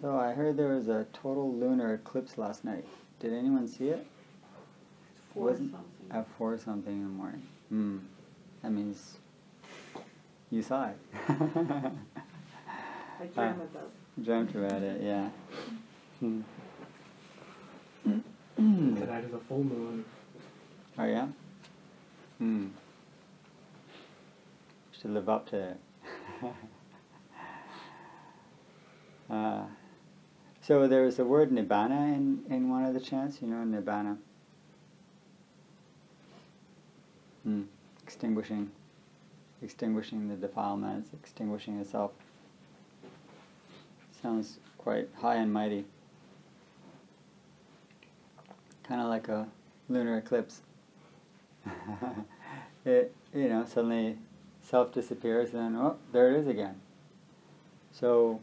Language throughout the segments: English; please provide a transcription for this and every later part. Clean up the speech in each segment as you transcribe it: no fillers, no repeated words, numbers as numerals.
So I heard there was a total lunar eclipse last night. Did anyone see it? At 4 something in the morning. That means you saw it. I dreamt about it. Dreamt about it, yeah. Tonight is a full moon. Oh yeah? Should live up to it. So there was the word nibbana in one of the chants, you know, nibbana. Extinguishing the defilements, extinguishing the self. Sounds quite high and mighty. Kind of like a lunar eclipse. Suddenly self disappears and oh, there it is again. So,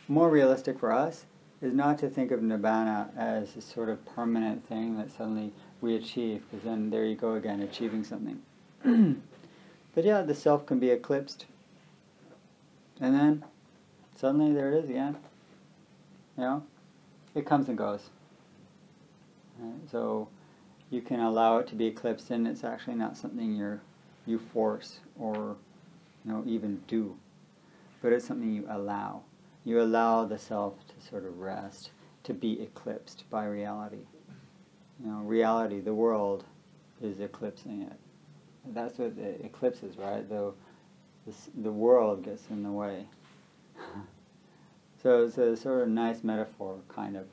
more realistic for us is not to think of nibbana as a sort of permanent thing that suddenly we achieve, because then there you go again, achieving something. But yeah, the self can be eclipsed. And then, suddenly there it is again. You know? It comes and goes. Right? So, you can allow it to be eclipsed, and it's actually not something you force or even do. But it's something you allow. You allow the self to sort of rest, to be eclipsed by reality. Reality, the world, is eclipsing it. That's what the eclipse is, right? The world gets in the way. So it's a sort of nice metaphor, kind of.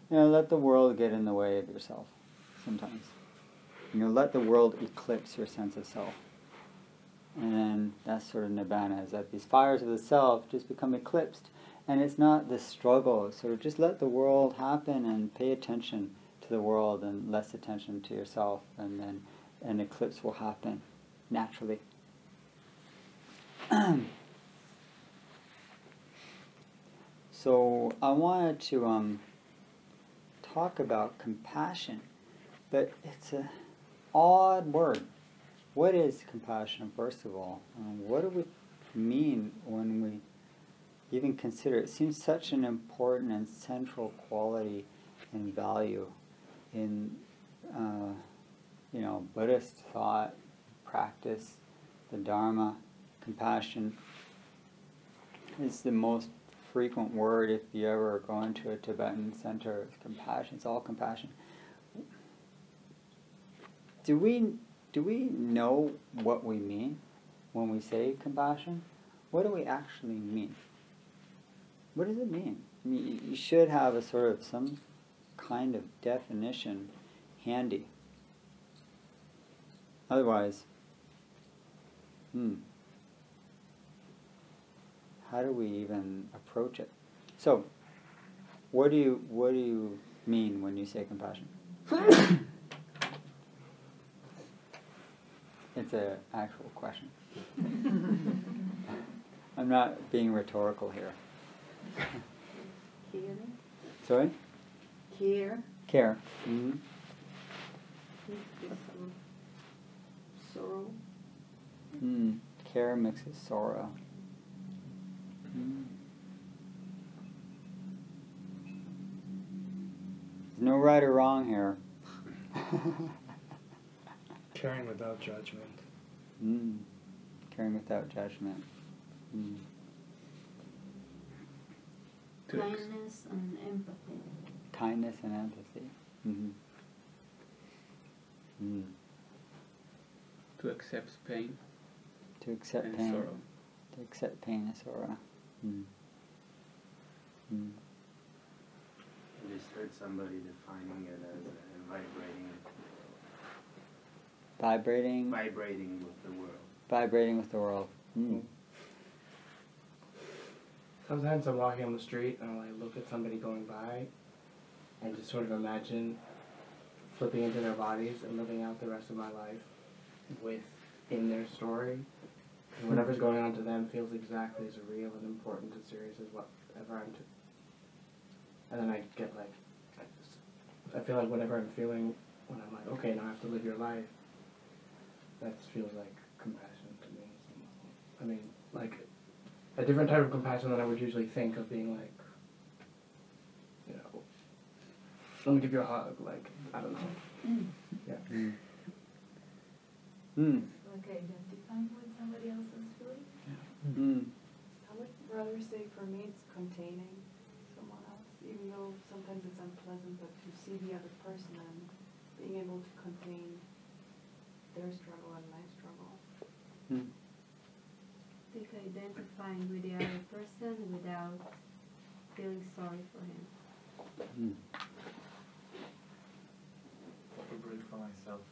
Let the world get in the way of yourself, sometimes. Let the world eclipse your sense of self. And then that's sort of nibbana, is that these fires of the self just become eclipsed. And it's not the struggle, sort of just let the world happen and pay attention to the world and less attention to yourself, and then an eclipse will happen naturally. So I wanted to talk about compassion, but it's an odd word. What is compassion, first of all? What do we mean when we even consider it? It seems such an important and central quality and value in Buddhist thought, practice, the Dharma. Compassion is the most frequent word if you ever go into a Tibetan center. It's compassion. It's all compassion. Do we know what we mean when we say compassion? What do we actually mean? What does it mean? I mean, you should have some kind of definition handy. Otherwise, how do we even approach it? So, what do you mean when you say compassion? It's an actual question. I'm not being rhetorical here. Care. Sorry? Care. Care. Some sorrow. Care mixes sorrow. There's no right or wrong here. Caring without judgment. Caring without judgment. Kindness and empathy. Kindness and empathy. To accept pain. To accept and pain. Sorrow. To accept pain and sorrow. I just heard somebody defining it as Vibrating. Vibrating with the world. Vibrating with the world. Sometimes I'm walking on the street and I'll look at somebody going by and just sort of imagine flipping into their bodies and living out the rest of my life within their story. And whatever's going on to them feels exactly as real and important and serious as whatever I'm to. And then I get I feel like whatever I'm feeling when I'm like, okay, now I have to live your life, that feels like compassion to me. I mean, a different type of compassion than I would usually think of, being like, you know, let me give you a hug, like, I don't know. Yeah. Like identifying with somebody else's feeling? I would rather say for me it's containing someone else, even though sometimes it's unpleasant, but to see the other person and being able to contain their struggle and my struggle. I think identifying with the other person without feeling sorry for him. Probably for myself.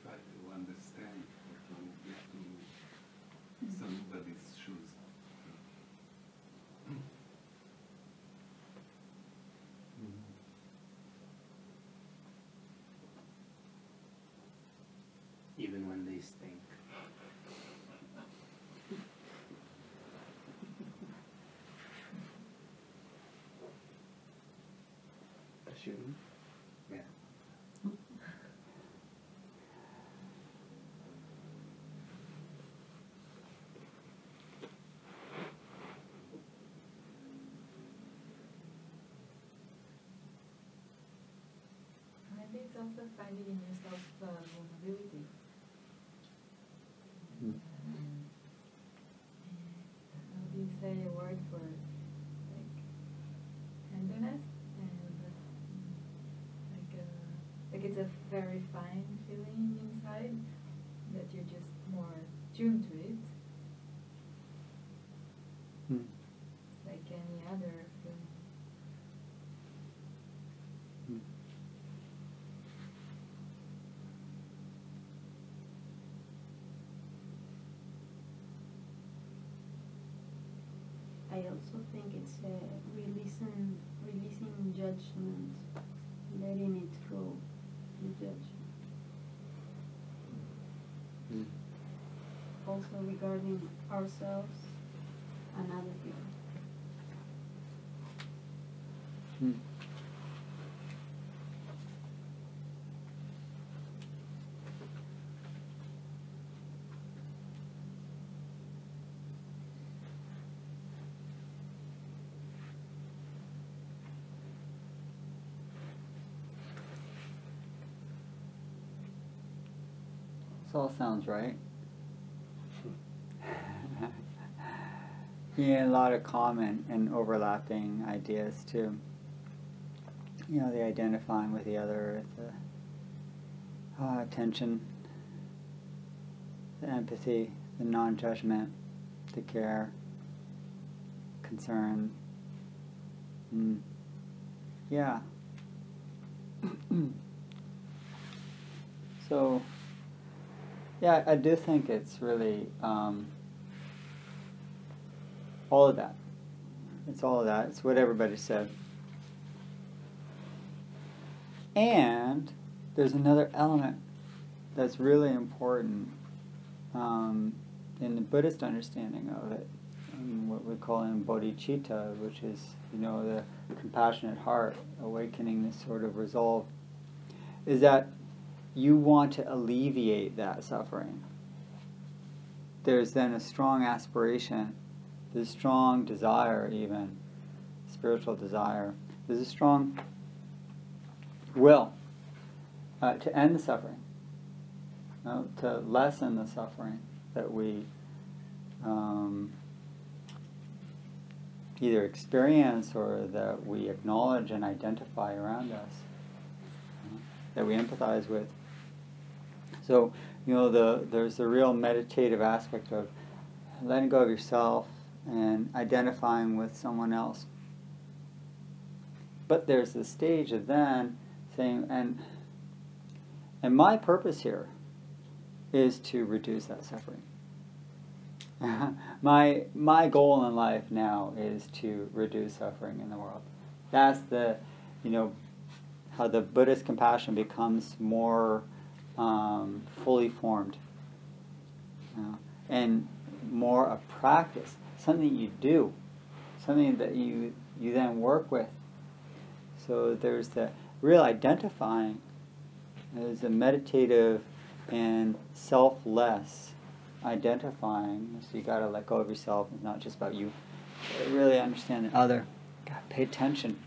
Try to understand or to get to somebody's shoes. Even when they stink. A shoe. Yeah. Maybe it's also finding in yourself vulnerability. How do you say a word for like tenderness and like it's a very fine feeling inside that you're just more tuned to it. It's like any other feeling. I also think it's releasing judgment, letting it go, the judgment. Also regarding ourselves and other people. This all sounds right. Yeah, a lot of common and overlapping ideas too. You know, the identifying with the other, the attention, the empathy, the non-judgment, the care, concern. Yeah. So, yeah, I do think it's really all of that. It's all of that. It's what everybody said. And there's another element that's really important in the Buddhist understanding of it, what we call in bodhicitta, which is, you know, the compassionate heart, awakening this sort of resolve, is that you want to alleviate that suffering. There's then a strong aspiration, there's a strong desire even, spiritual desire. There's a strong will to end the suffering, to lessen the suffering that we either experience or that we acknowledge and identify around us, that we empathize with. So, you know, there's the real meditative aspect of letting go of yourself and identifying with someone else. But there's the stage of then saying, and my purpose here is to reduce that suffering. My goal in life now is to reduce suffering in the world. That's the, you know, how the Buddhist compassion becomes more fully formed, and more a practice, something you do, something that you then work with. So there's the real identifying as a meditative and selfless identifying. So you got to let go of yourself. It's not just about you. Really understand the other. Got to pay attention.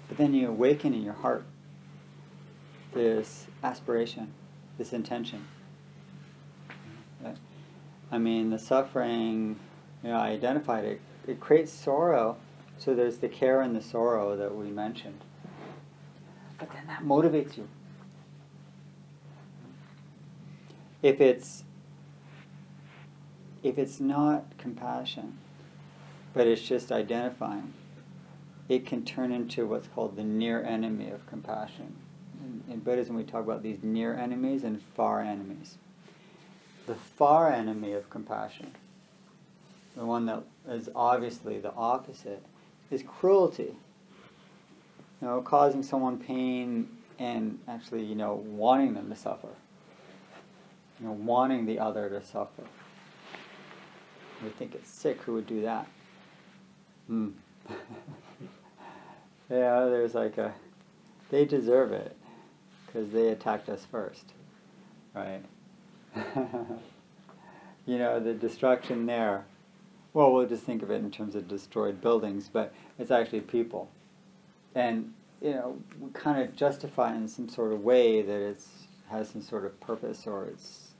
But then you awaken in your heart this aspiration, this intention. Right? I mean, the suffering, I identified it. It creates sorrow. So there's the care and the sorrow that we mentioned. But then that motivates you. If it's not compassion, but it's just identifying, it can turn into what's called the near enemy of compassion. In Buddhism, we talk about these near enemies and far enemies. The far enemy of compassion, the one that is obviously the opposite, is cruelty. Causing someone pain and actually, wanting them to suffer. Wanting the other to suffer. We think it's sick. Who would do that? There's they deserve it because they attacked us first, right? The destruction there. Well, we'll just think of it in terms of destroyed buildings, but it's actually people. And, we kind of justify in some sort of way that it has some sort of purpose or it's,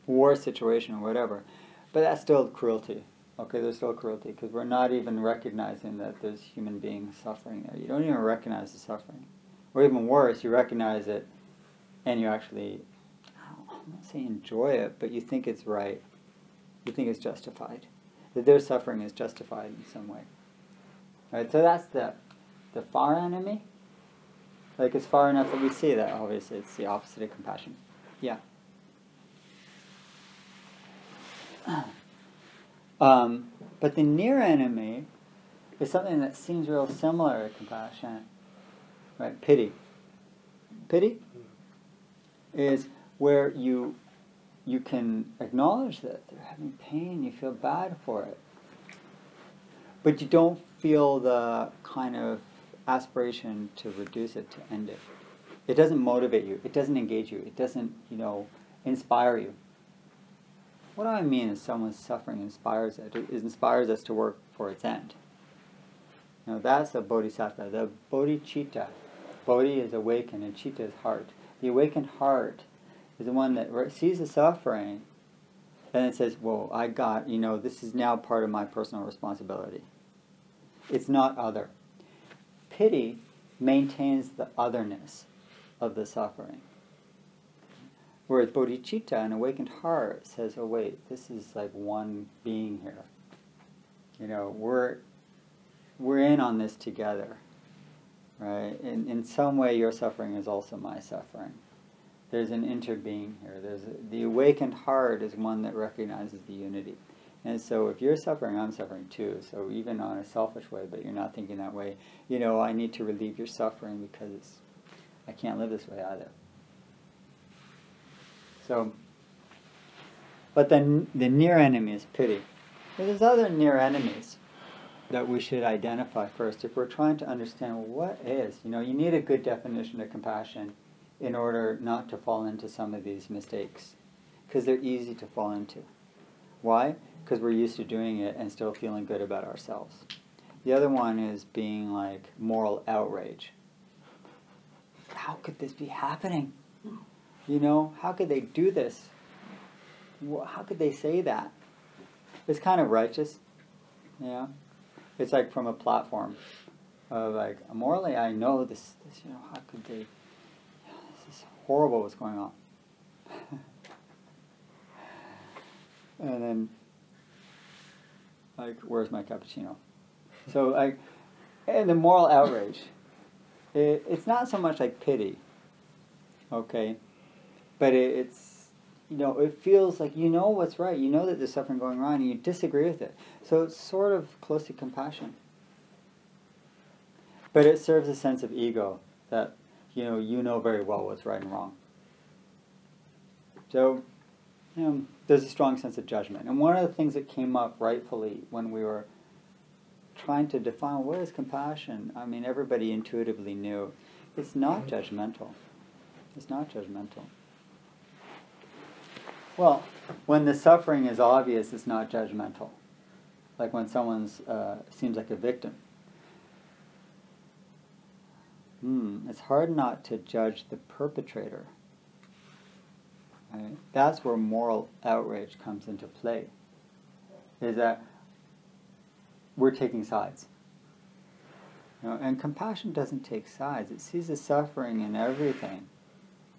war situation or whatever. But that's still cruelty. Okay, there's still cruelty because we're not even recognizing that there's human beings suffering there. You don't even recognize the suffering. Or even worse, you recognize it and you actually, I'm not saying enjoy it, but you think it's right. You think it's justified. That their suffering is justified in some way. Right? So that's the far enemy. It's far enough that we see that obviously it's the opposite of compassion. Yeah. But the near enemy is something that seems real similar to compassion. Right? Pity. Pity is where you can acknowledge that they're having pain, you feel bad for it. But you don't feel the kind of aspiration to reduce it, to end it. It doesn't motivate you. It doesn't engage you. It doesn't, inspire you. What I mean is someone's suffering inspires it. It inspires us to work for its end. That's a bodhisattva. The bodhicitta. Bodhi is awakened and citta is heart. The awakened heart is the one that sees the suffering and it says, well, I got, this is now part of my personal responsibility. It's not other. Pity maintains the otherness of the suffering. Whereas bodhicitta, an awakened heart, says, oh wait, this is like one being here. We're in on this together. Right? In some way your suffering is also my suffering. There's an interbeing here. The awakened heart is one that recognizes the unity. And so if you're suffering, I'm suffering too. So even on a selfish way, but you're not thinking that way, I need to relieve your suffering because I can't live this way either. So, but then the near enemy is pity. There's other near enemies that we should identify first if we're trying to understand what is. You need a good definition of compassion in order not to fall into some of these mistakes. Because they're easy to fall into. Why? Because we're used to doing it and still feeling good about ourselves. The other one is being like moral outrage. How could this be happening? How could they do this? How could they say that? It's kind of righteous. Yeah. It's like from a platform of like, morally I know this, how could they, this is horrible what's going on. And then, where's my cappuccino? So and the moral outrage, it's not so much like pity, okay? But it's, it feels like what's right. You know that there's suffering going on and you disagree with it. So it's sort of close to compassion. But it serves a sense of ego that, you know very well what's right and wrong. So, there's a strong sense of judgment. And one of the things that came up rightfully when we were trying to define what is compassion. I mean, everybody intuitively knew. It's not judgmental. It's not judgmental. Well, when the suffering is obvious, it's not judgmental. Like when someone's seems like a victim. It's hard not to judge the perpetrator. Right? That's where moral outrage comes into play. Is that we're taking sides. And compassion doesn't take sides. It sees the suffering in everything.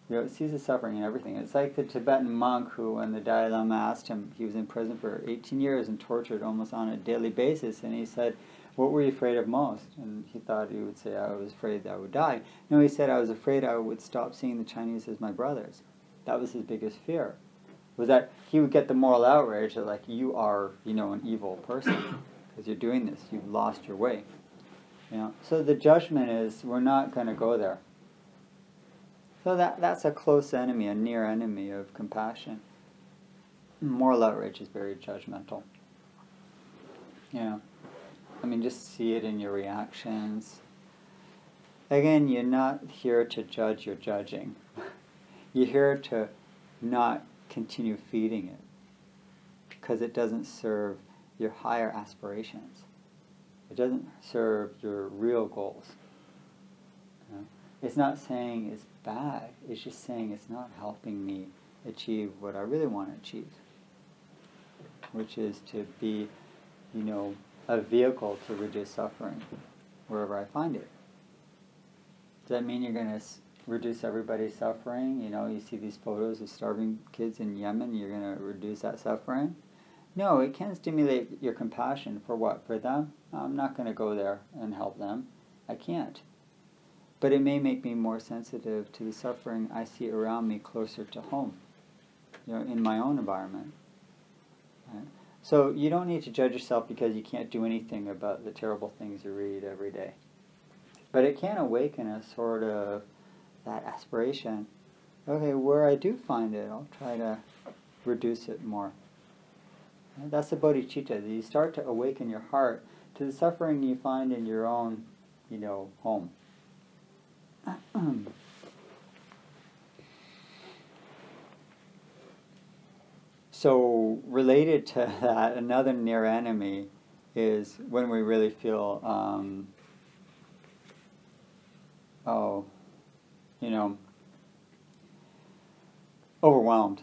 It sees the suffering in everything. It's like the Tibetan monk who, when the Dalai Lama asked him, he was in prison for 18 years and tortured almost on a daily basis, and he said, "What were you afraid of most?" And he thought he would say, "I was afraid that I would die." No, he said, "I was afraid I would stop seeing the Chinese as my brothers." That was his biggest fear. Was that he would get the moral outrage that, like, you are, an evil person because you're doing this. You've lost your way. So the judgment is, we're not going to go there. So that's a close enemy, a near enemy of compassion. Moral outrage is very judgmental. I mean, just see it in your reactions. Again, you're not here to judge your judging. You're here to not continue feeding it because it doesn't serve your higher aspirations. It doesn't serve your real goals. It's not saying it's bad. It's just saying it's not helping me achieve what I really want to achieve, which is to be, a vehicle to reduce suffering wherever I find it. Does that mean you're going to reduce everybody's suffering? You see these photos of starving kids in Yemen, you're going to reduce that suffering? No, it can stimulate your compassion. For what? For them? I'm not going to go there and help them. I can't. But it may make me more sensitive to the suffering I see around me closer to home, in my own environment. Right? So you don't need to judge yourself because you can't do anything about the terrible things you read every day. But it can awaken a sort of that aspiration. Okay, where I do find it, I'll try to reduce it more. Right? That's the bodhicitta. You start to awaken your heart to the suffering you find in your own, home. So related to that, another near enemy is when we really feel, overwhelmed.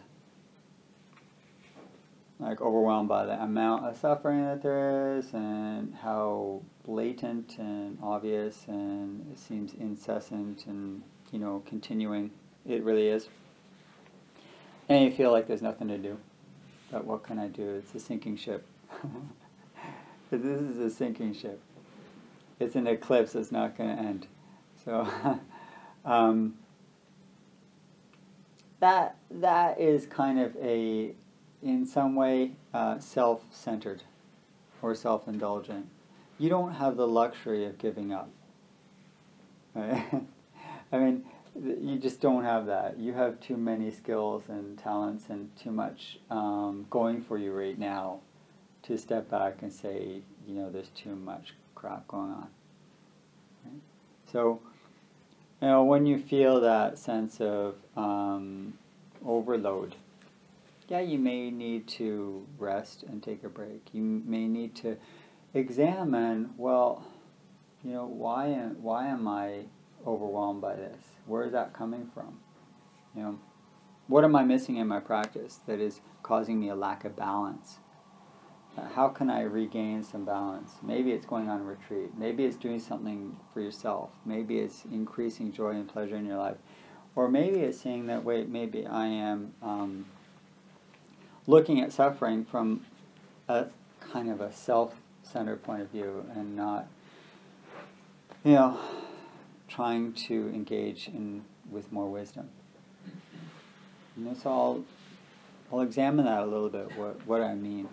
Like overwhelmed by the amount of suffering that there is and how blatant and obvious and it seems incessant and, continuing it really is. And you feel like there's nothing to do. But what can I do? It's a sinking ship. This is a sinking ship. It's an eclipse that's not going to end. So that is kind of in some way, self-centered or self-indulgent. You don't have the luxury of giving up. Right? I mean, you just don't have that. You have too many skills and talents and too much going for you right now to step back and say, there's too much crap going on. Right? So, when you feel that sense of overload, you may need to rest and take a break. You may need to examine, why am I overwhelmed by this? Where is that coming from? What am I missing in my practice that is causing me a lack of balance? How can I regain some balance? Maybe it's going on a retreat. Maybe it's doing something for yourself. Maybe it's increasing joy and pleasure in your life. Or maybe it's saying that, wait, maybe I am looking at suffering from a kind of a self-centered point of view and not, trying to engage with more wisdom. So I'll examine that a little bit, what I mean.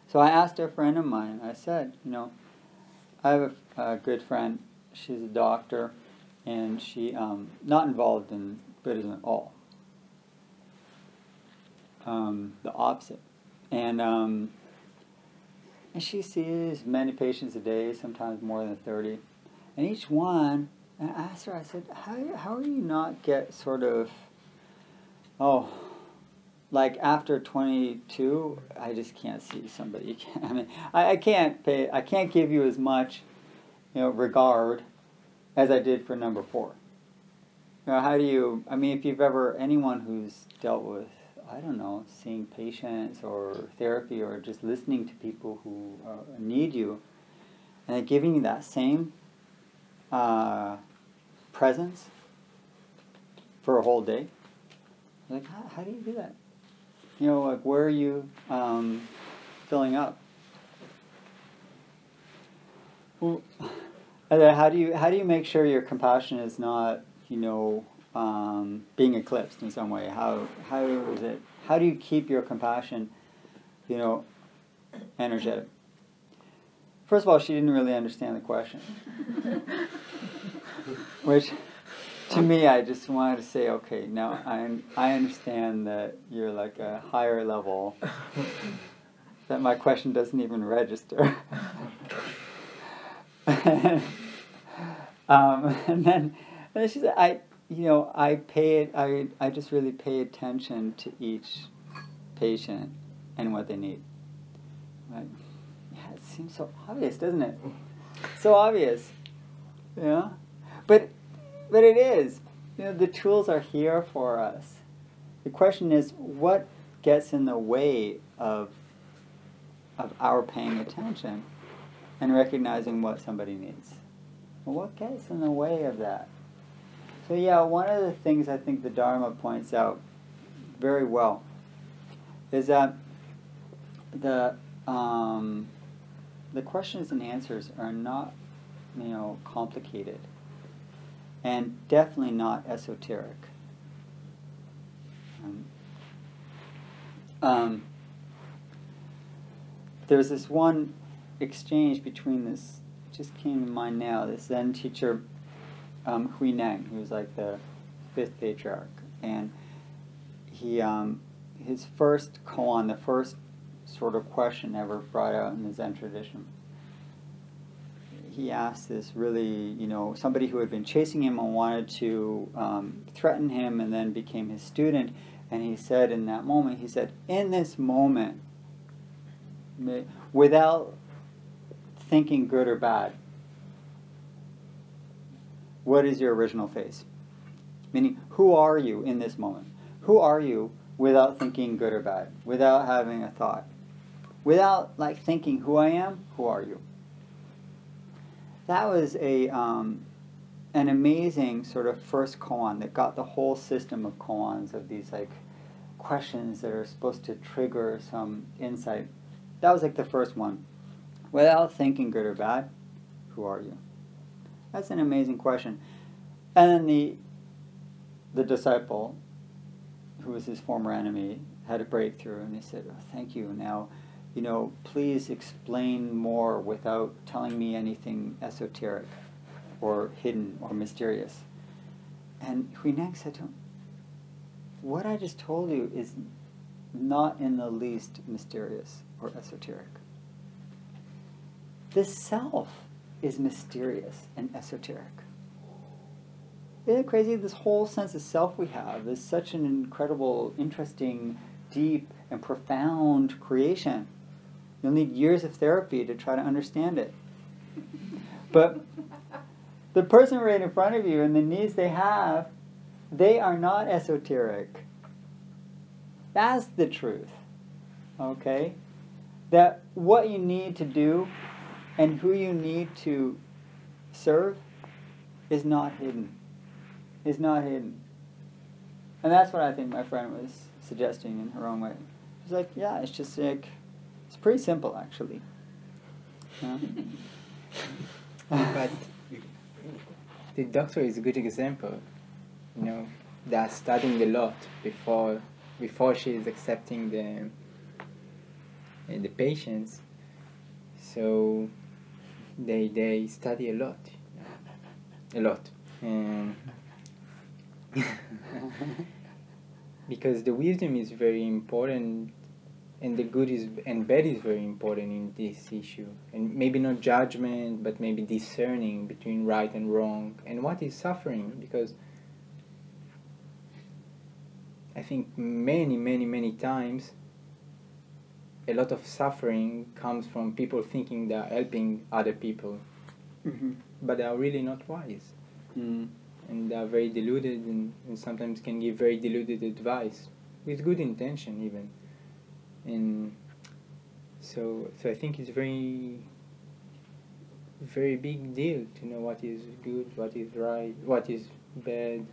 So I asked a friend of mine, I said, I have a good friend, she's a doctor, and she not involved in Buddhism at all. The opposite. And And she sees many patients a day, sometimes more than 30. And each one, and I asked her, I said, how are you not get sort of, like after 22, I just can't see somebody. I mean, I can't give you as much, regard as I did for number 4. How do you, if you've ever, anyone who's dealt with, I don't know, seeing patients or therapy or just listening to people who need you, and giving you that same presence for a whole day, like, how do you do that? Like, where are you filling up? Well, and then how do you make sure your compassion is not, being eclipsed in some way? How do you keep your compassion, energetic? First of all, she didn't really understand the question, which, to me, I just wanted to say, okay, now I understand that you're like a higher level, that my question doesn't even register. And then she said, I just really pay attention to each patient and what they need. Like, yeah, it seems so obvious, doesn't it? So obvious, But it is. The tools are here for us. The question is, what gets in the way of our paying attention and recognizing what somebody needs? Well, what gets in the way of that? So one of the things I think the Dharma points out very well is that the questions and answers are not, complicated, and definitely not esoteric. There's this one exchange between this, just came to mind now, this Zen teacher, Hui Neng, who was like the 5th patriarch, and he, his first koan, the first sort of question ever brought out in the Zen tradition, he asked this really, somebody who had been chasing him and wanted to threaten him and then became his student, and he said in that moment, in this moment, without thinking good or bad, what is your original face? Meaning, who are you in this moment? Who are you without thinking good or bad? Without having a thought? Without thinking who I am, who are you? That was an amazing sort of first koan that got the whole system of koans of these questions that are supposed to trigger some insight. That was the first one. Without thinking good or bad, who are you? That's an amazing question. And then the disciple, who was his former enemy, had a breakthrough, and he said, thank you. Now, please explain more without telling me anything esoteric or hidden or mysterious. And Hui Neng said to him, what I just told you is not in the least mysterious or esoteric. The self is mysterious and esoteric. Isn't it crazy? This whole sense of self we have is such an incredible, interesting, deep, and profound creation. You'll need years of therapy to try to understand it. But the person right in front of you and the needs they have, they are not esoteric. That's the truth. Okay? That what you need to do and who you need to serve is not hidden. Is not hidden. And that's what I think my friend was suggesting in her own way. She's like, yeah, it's just it's pretty simple actually. But the doctor is a good example. They're studying a lot before she is accepting the patients. So they study a lot. And because the wisdom is very important And the good is and bad is very important in this issue. And maybe not judgment, but maybe discerning between right and wrong and what is suffering. Because I think many times a lot of suffering comes from people thinking they are helping other people, but they are really not wise. And they are very deluded and sometimes can give very deluded advice with good intention even. And so I think it's very big deal to know what is good, what is right, what is bad.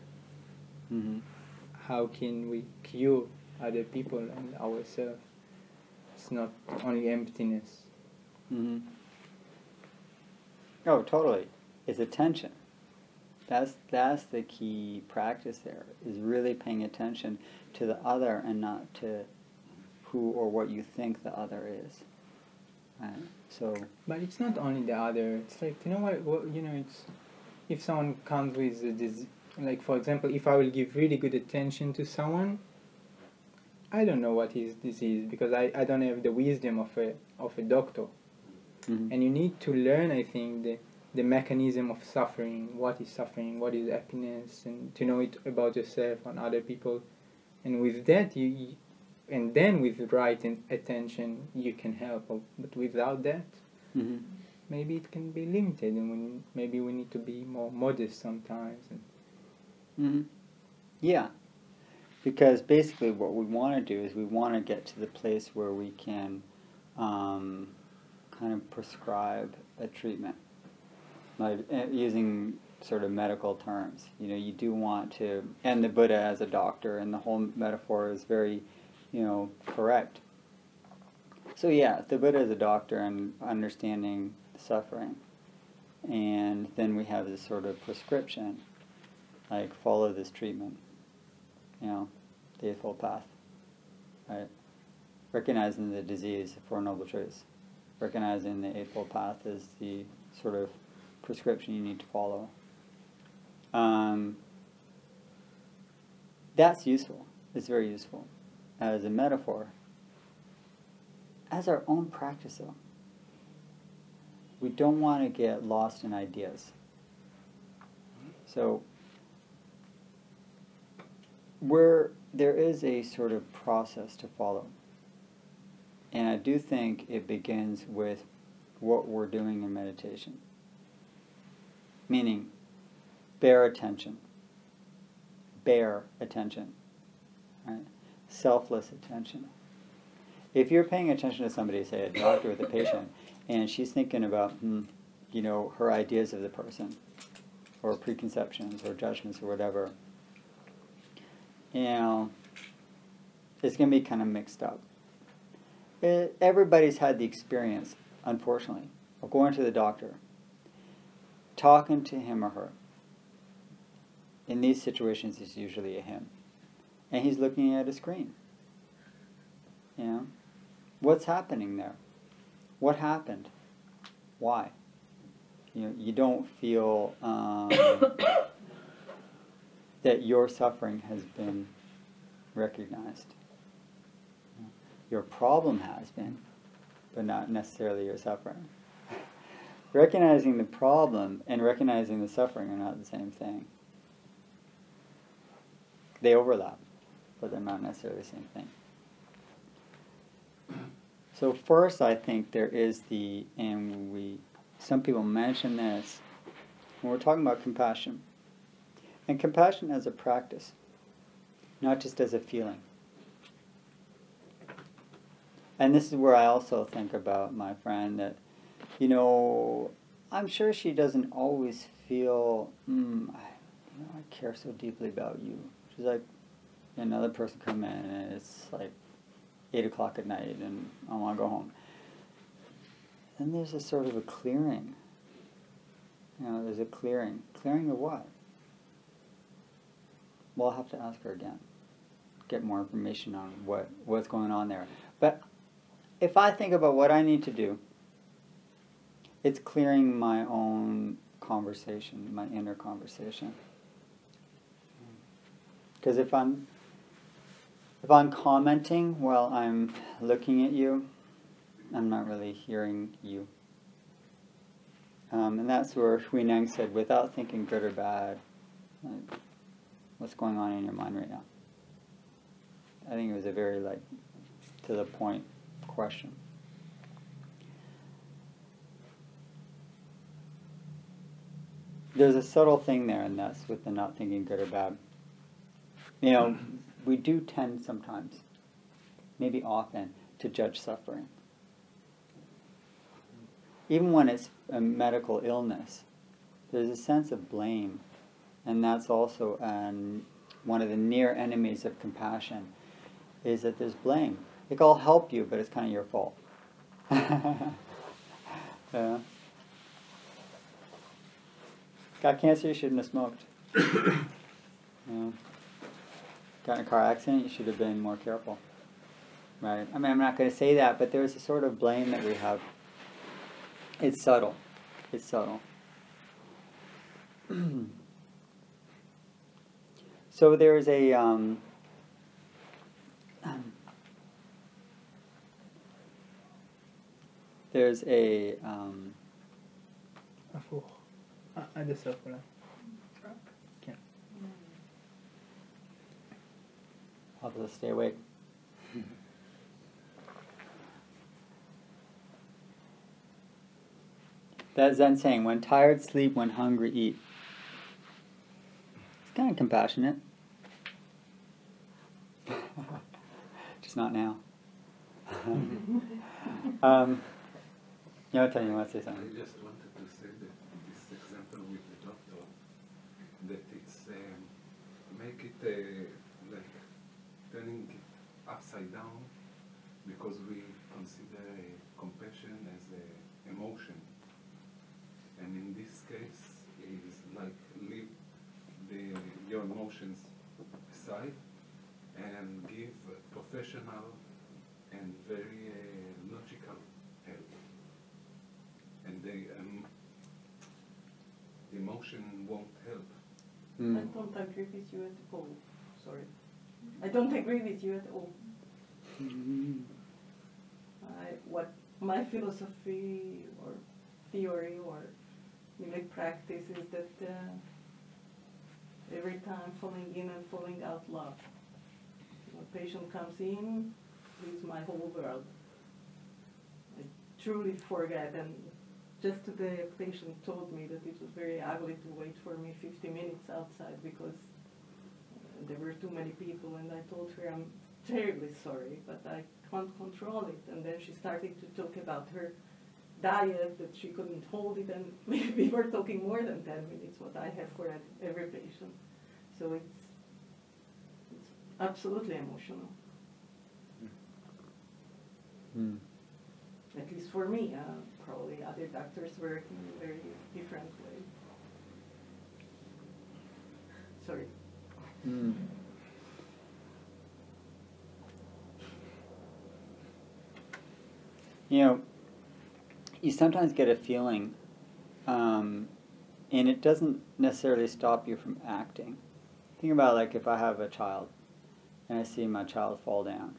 How can we cure other people and ourselves? It's not only emptiness. Oh, totally. It's attention. That's the key practice there, is really paying attention to the other and not to who or what you think the other is. Right? So. But it's not only the other. It's like, you know what you know, it's if someone comes with a disease, like for example, if I will give really good attention to someone, I don't know what his disease because I don't have the wisdom of a doctor. And you need to learn, I think, the mechanism of suffering, what is happiness, and to know it about yourself and other people. And with that, and then with the right attention, you can help. But without that, maybe it can be limited, and maybe we need to be more modest sometimes. Yeah, because basically what we want to do is we want to get to the place where we can kind of prescribe a treatment, like using sort of medical terms. You know, you do want to, and the Buddha as a doctor, and the whole metaphor is very, correct. So yeah, the Buddha is a doctor and understanding suffering, and then we have this sort of prescription, like follow this treatment, the Eightfold Path, right? Recognizing the disease, the Four Noble Truths. Recognizing the Eightfold Path is the sort of prescription you need to follow. That's useful. It's very useful as a metaphor. As our own practice, though, we don't want to get lost in ideas. So, there is a sort of process to follow. And I do think it begins with what we're doing in meditation. Meaning, bare attention. Bare attention. Right? Selfless attention. If you're paying attention to somebody, say a doctor with a patient, and she's thinking about, her ideas of the person, or preconceptions, or judgments, or whatever, it's going to be kind of mixed up. Everybody's had the experience, unfortunately, of going to the doctor, talking to him or her. In these situations, it's usually a him. And he's looking at a screen. What's happening there? What happened? Why? You don't feel that your suffering has been recognized. Your problem has been, but not necessarily your suffering. Recognizing the problem and recognizing the suffering are not the same thing. They overlap, but they're not necessarily the same thing. So first, I think there is some people mention this, when we're talking about compassion. And compassion as a practice, not just as a feeling. And this is where I also think about my friend that, I'm sure she doesn't always feel, I care so deeply about you. She's like, another person come in and it's like 8 o'clock at night and I want to go home. Then there's a sort of a clearing. There's a clearing. Clearing of what? Well, I'll have to ask her again. Get more information on what's going on there. But if I think about what I need to do, it's clearing my own conversation, my inner conversation. Because if If I'm commenting while I'm looking at you, I'm not really hearing you. And that's where Huineng said, without thinking good or bad, like, what's going on in your mind right now? I think it was a very, like, to the point question. There's a subtle thing there, and that's with the not thinking good or bad. You know, we do tend sometimes, maybe often, to judge suffering. Even when it's a medical illness, there's a sense of blame, and that's also one of the near enemies of compassion, is that there's blame. Like, I'll help you, but it's kind of your fault. Yeah. Got cancer, you shouldn't have smoked. Yeah. Got in a car accident, you should have been more careful. Right? I mean, I'm not going to say that, but there's a sort of blame that we have. It's subtle. It's subtle. So there's a עד הסוף אולי. כן. I'll have to stay awake. That Zen saying, when tired, sleep, when hungry, eat. It's kind of compassionate. Just not now. Yonatan, you want to say something? I just wanted to say that this example with the doctor, that it's make it like turning it upside down, because we consider compassion as an emotion, and in this case is like leave your emotions aside and give professional and very logical help. And the emotion won't help. I don't agree with you at all. Sorry. I don't agree with you at all. What my philosophy or theory or like practice is that every time falling in and falling out love. When a patient comes in, leaves my whole world. I truly forget, and just today a patient told me that it was very ugly to wait for me 50 minutes outside because there were too many people, and I told her I'm terribly sorry, but I can't control it. And then she started to talk about her diet, that she couldn't hold it, and we were talking more than 10 minutes, what I have for every patient. So it's absolutely emotional. Mm. At least for me, probably other doctors work in a very different way. Sorry. Mm. You know, you sometimes get a feeling, and it doesn't necessarily stop you from acting. Think about, like, if I have a child and I see my child fall down,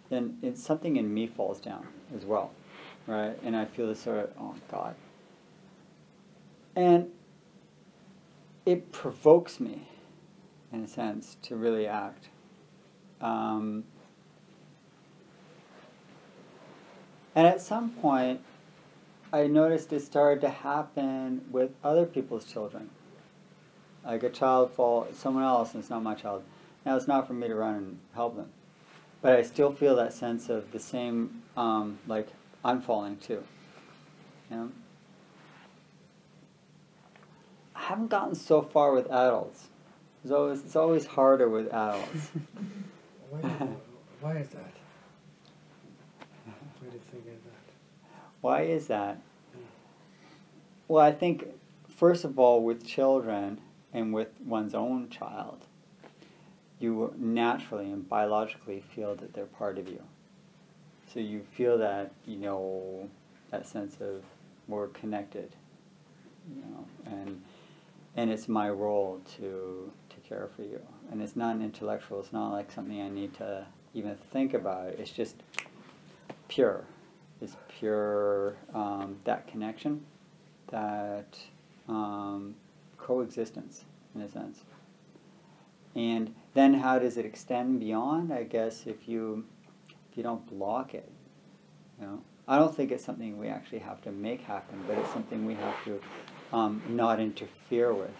then it's something in me falls down as well, right? And I feel this sort of, oh God. And it provokes me, in a sense, to really act. And at some point, I noticed it started to happen with other people's children. Like a child someone else, and it's not my child. Now it's not for me to run and help them. But I still feel that sense of the same, like, I'm falling too. You know? I haven't gotten so far with adults. It's always harder with adults. Why is that? Why do you think of that? Why is that? Well, I think, first of all, with children and with one's own child, you naturally and biologically feel that they're part of you. So you feel that, you know, that sense of we're connected, you know, and it's my role to care for you. And it's not intellectual. It's not like something I need to even think about. It's just pure. It's pure, that connection, that coexistence, in a sense. And then how does it extend beyond? I guess if you don't block it, you know. I don't think it's something we actually have to make happen, but it's something we have to not interfere with.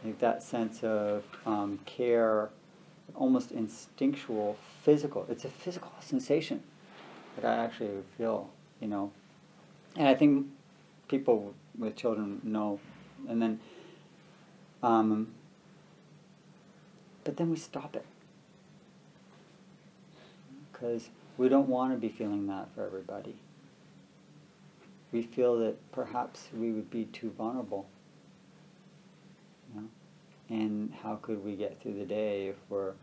Like that sense of care, almost instinctual, physical. It's a physical sensation that I actually feel, you know. And I think people with children know. And then, but then we stop it. Because we don't want to be feeling that for everybody. We feel that perhaps we would be too vulnerable. You know? And how could we get through the day if our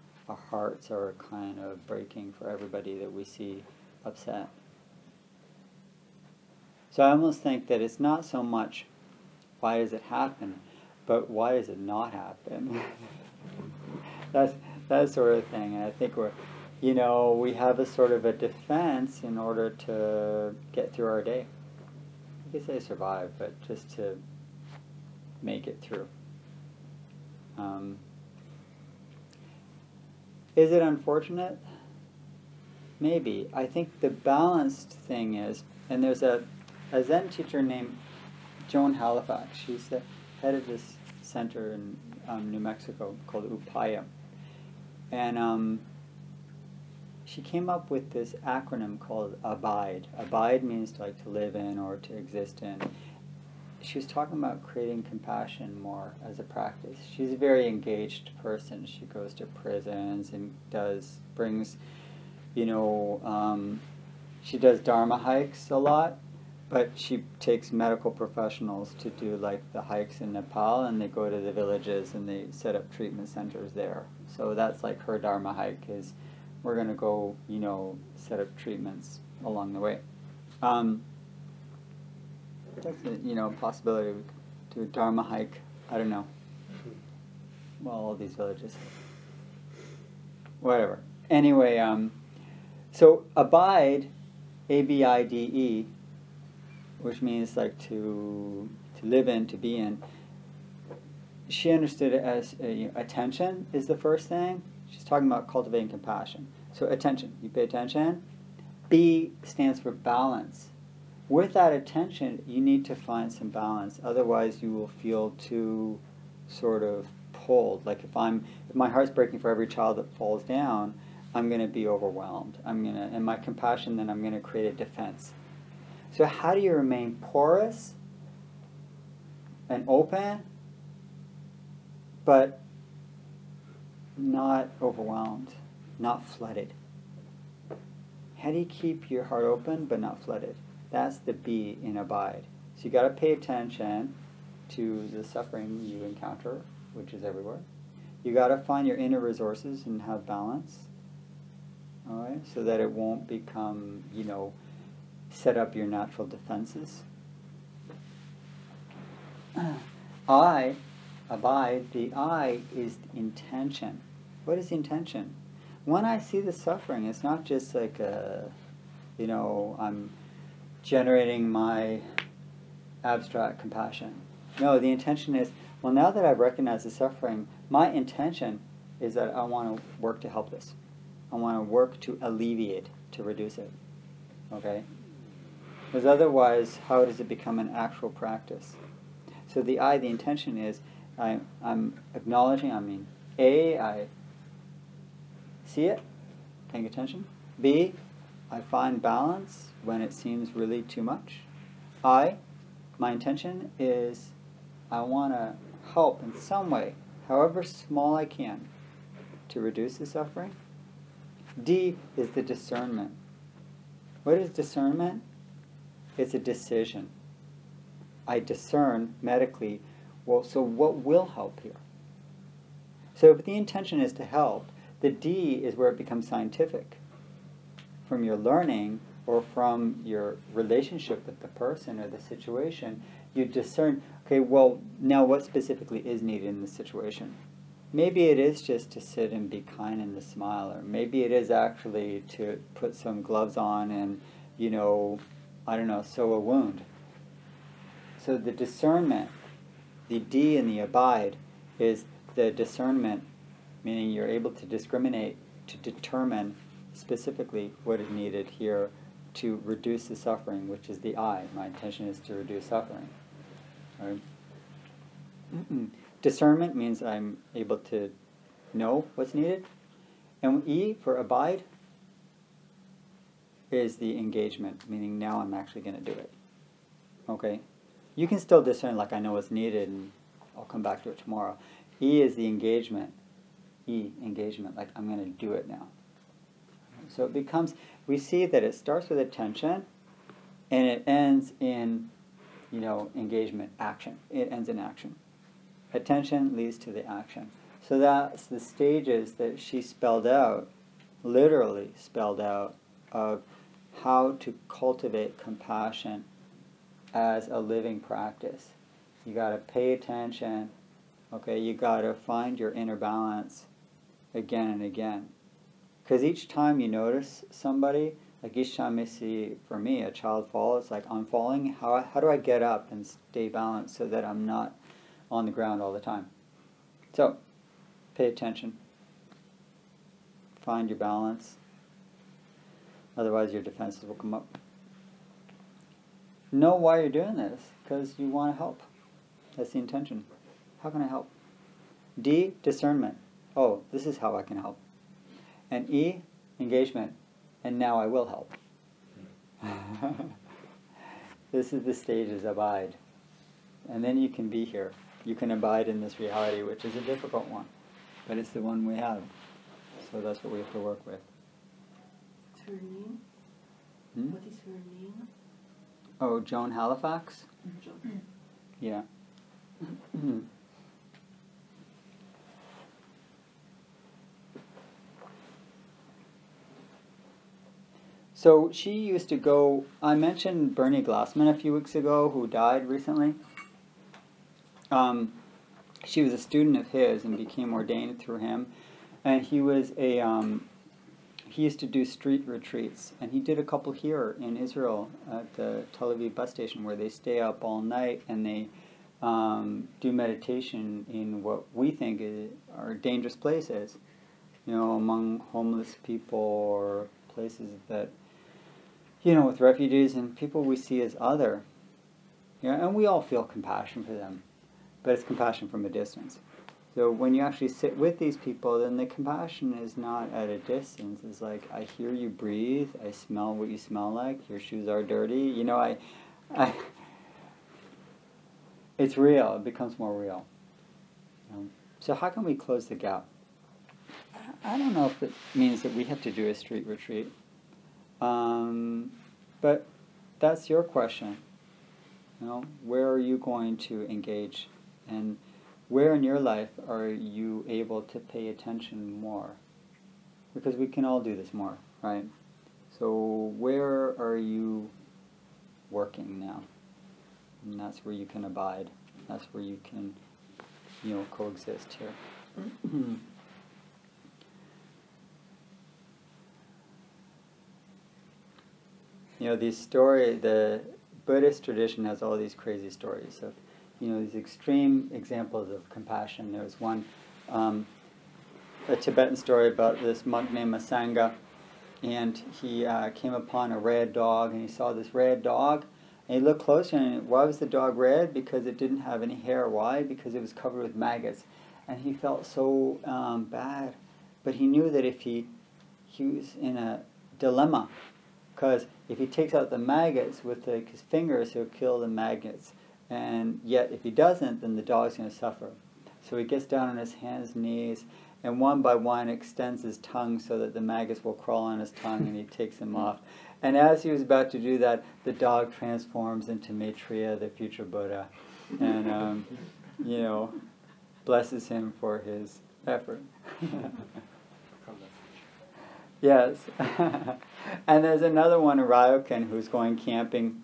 hearts are kind of breaking for everybody that we see upset? So I almost think that it's not so much why does it happen, but why does it not happen? That's that sort of thing. And I think we have a sort of a defense in order to get through our day. I could say survive, but just to make it through. Is it unfortunate? Maybe. I think the balanced thing is, and there's a Zen teacher named Joan Halifax. She's the head of this center in New Mexico called Upaya. And she came up with this acronym called ABIDE. ABIDE means to live in or to exist in. She was talking about creating compassion more as a practice. She's a very engaged person. She goes to prisons and brings, she does Dharma hikes a lot, but she takes medical professionals to do the hikes in Nepal, and they go to the villages and they set up treatment centers there. So that's her Dharma hike is, we're going to go, set up treatments along the way. That's a possibility. We could do a Dharma hike. I don't know. Well, all these villages. Whatever. Anyway, so abide, A-B-I-D-E, which means to live in, to be in. She understood it as attention is the first thing. She's talking about cultivating compassion. So attention, you pay attention. B stands for balance. With that attention, you need to find some balance. Otherwise, you will feel too sort of pulled. Like if my heart's breaking for every child that falls down, I'm going to be overwhelmed. And my compassion, then I'm going to create a defense. So how do you remain porous and open, but not overwhelmed, not flooded? How do you keep your heart open but not flooded? That's the B in abide. So you got to pay attention to the suffering you encounter, which is everywhere. You got to find your inner resources and have balance. All right, so that it won't become, set up your natural defenses. I, abide, the I is intention. What is intention? When I see the suffering, it's not just I'm generating my abstract compassion. No, the intention is, well, now that I've recognized the suffering, my intention is that I want to work to help this. I want to work to alleviate, to reduce it. Okay? Because otherwise, how does it become an actual practice? So the intention is, I'm acknowledging, A, I see it, paying attention. B, I find balance when it seems really too much. My intention is I want to help in some way, however small I can, to reduce the suffering. D is the discernment. What is discernment? It's a decision. I discern medically, so what will help here? So if the intention is to help, the D is where it becomes scientific. From your learning, or from your relationship with the person or the situation, you discern, okay, well, now what specifically is needed in this situation? Maybe it is just to sit and be kind and to smile, or maybe it is actually to put some gloves on and, I don't know, sew a wound. So the discernment, the D in the abide, is the discernment, meaning you're able to discriminate, to determine specifically what is needed here to reduce the suffering, which is the I. My intention is to reduce suffering. Right? Discernment means I'm able to know what's needed. And E, for abide, is the engagement, meaning now I'm actually going to do it. Okay? You can still discern, like, I know what's needed and I'll come back to it tomorrow. E is the engagement. E, engagement, like I'm going to do it now. So it becomes, we see that it starts with attention and it ends in, engagement, action. It ends in action. Attention leads to the action. So that's the stages that she spelled out, literally spelled out, of how to cultivate compassion as a living practice. You got to pay attention. Okay, you got to find your inner balance again and again. Because each time you notice somebody, like each time I see, for me, a child fall, it's like I'm falling. How do I get up and stay balanced so that I'm not on the ground all the time? So, pay attention. Find your balance. Otherwise your defenses will come up. Know why you're doing this, because you want to help. That's the intention. How can I help? D, discernment. Oh, this is how I can help. And E, engagement. And now I will help. This is the stages, abide. And then you can be here. You can abide in this reality, which is a difficult one. But it's the one we have. So that's what we have to work with. What's her name? What is her name? Oh, Joan Halifax? Joan. Yeah. So she used to go, I mentioned Bernie Glassman a few weeks ago, who died recently. She was a student of his and became ordained through him. And he was he used to do street retreats, and he did a couple here in Israel at the Tel-Aviv bus station, where they stay up all night and they do meditation in what we think are dangerous places, among homeless people or places that, with refugees and people we see as other. And we all feel compassion for them, but it's compassion from a distance. So when you actually sit with these people, then the compassion is not at a distance. It's like, I hear you breathe, I smell what you smell like, your shoes are dirty. It's real, it becomes more real. So how can we close the gap? I don't know if it means that we have to do a street retreat. But that's your question. Where are you going to engage? And where in your life are you able to pay attention more? Because we can all do this more, right? So where are you working now? And that's where you can abide. That's where you can, coexist here. The Buddhist tradition has all these crazy stories of, these extreme examples of compassion. There was one, a Tibetan story about this monk named Masanga, and he came upon a red dog, and he saw this red dog, and he looked closer, and why was the dog red? Because it didn't have any hair. Why? Because it was covered with maggots. And he felt so bad, but he knew that if he was in a dilemma, because if he takes out the maggots with his fingers, he'll kill the maggots. And yet, if he doesn't, then the dog's going to suffer. So he gets down on his hands and knees, and one by one extends his tongue so that the maggots will crawl on his tongue, and he takes them off. And as he was about to do that, the dog transforms into Maitreya, the future Buddha, and, blesses him for his effort. Yes. And there's another one, a Ryokan, who's going camping.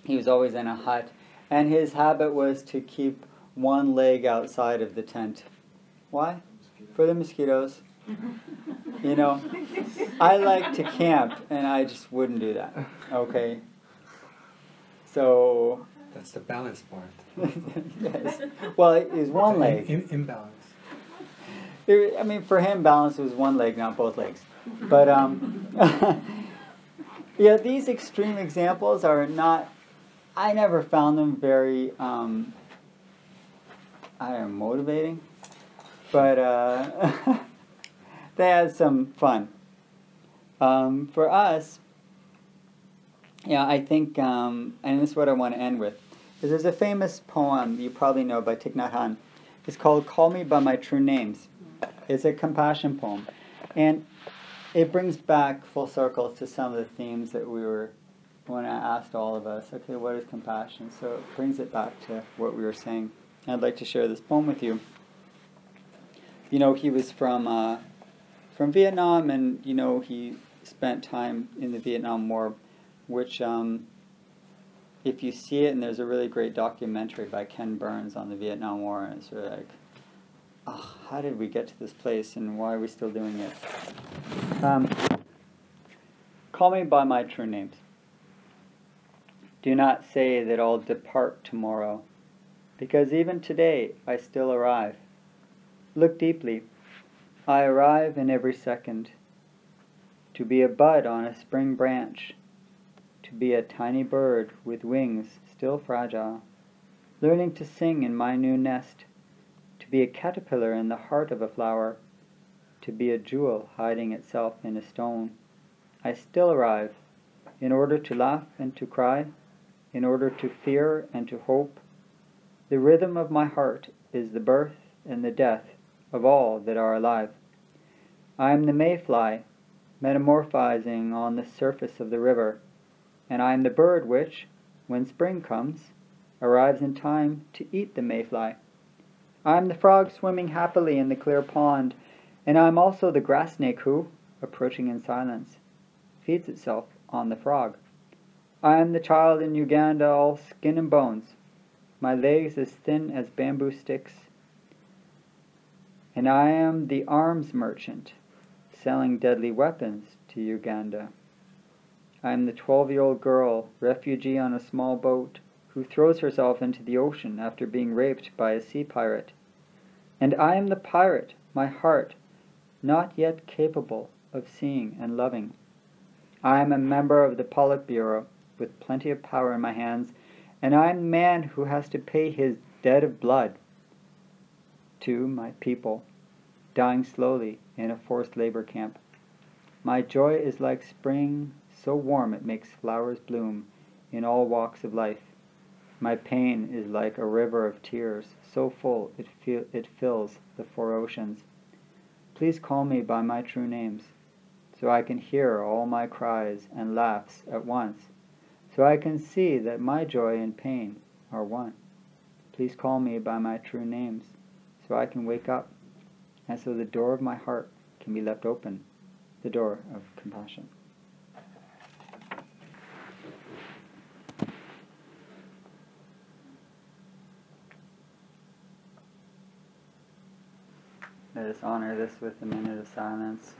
He was always in a hut, and his habit was to keep one leg outside of the tent. Why? For the mosquitoes. You know, I like to camp, and I just wouldn't do that. Okay. So. That's the balance part. Yes. Well, it was one leg. Imbalance. I mean, for him, balance was one leg, not both legs. But yeah, these extreme examples are not. I never found them very, I don't know, motivating. But they had some fun. For us, yeah, I think, and this is what I want to end with, is there's a famous poem you probably know by Thich Nhat Hanh. It's called "Call Me by My True Names." It's a compassion poem, and it brings back full circle to some of the themes that we were, when I asked all of us, okay, what is compassion? So it brings it back to what we were saying. I'd like to share this poem with you. You know, he was from Vietnam, and you know he spent time in the Vietnam War, which if you see it, and there's a really great documentary by Ken Burns on the Vietnam War, and it's sort of like, oh, how did we get to this place, and why are we still doing it? Call me by my true names. Do not say that I'll depart tomorrow, because even today I still arrive. Look deeply. I arrive in every second. To be a bud on a spring branch, to be a tiny bird with wings still fragile, learning to sing in my new nest, to be a caterpillar in the heart of a flower, to be a jewel hiding itself in a stone. I still arrive, in order to laugh and to cry, in order to fear and to hope. The rhythm of my heart is the birth and the death of all that are alive. I am the mayfly, metamorphizing on the surface of the river, and I am the bird which, when spring comes, arrives in time to eat the mayfly. I am the frog swimming happily in the clear pond, and I am also the grass snake who, approaching in silence, feeds itself on the frog. I am the child in Uganda, all skin and bones, my legs as thin as bamboo sticks, and I am the arms merchant, selling deadly weapons to Uganda. I am the 12-year-old girl, refugee on a small boat, who throws herself into the ocean after being raped by a sea pirate. And I am the pirate, my heart, not yet capable of seeing and loving. I am a member of the Politburo, with plenty of power in my hands, and I am the man who has to pay his debt of blood to my people, dying slowly in a forced labor camp. My joy is like spring, so warm it makes flowers bloom in all walks of life. My pain is like a river of tears, so full it fills the four oceans. Please call me by my true names, so I can hear all my cries and laughs at once, so I can see that my joy and pain are one. Please call me by my true names, so I can wake up, and so the door of my heart can be left open, the door of compassion. Let us honor this with a minute of silence.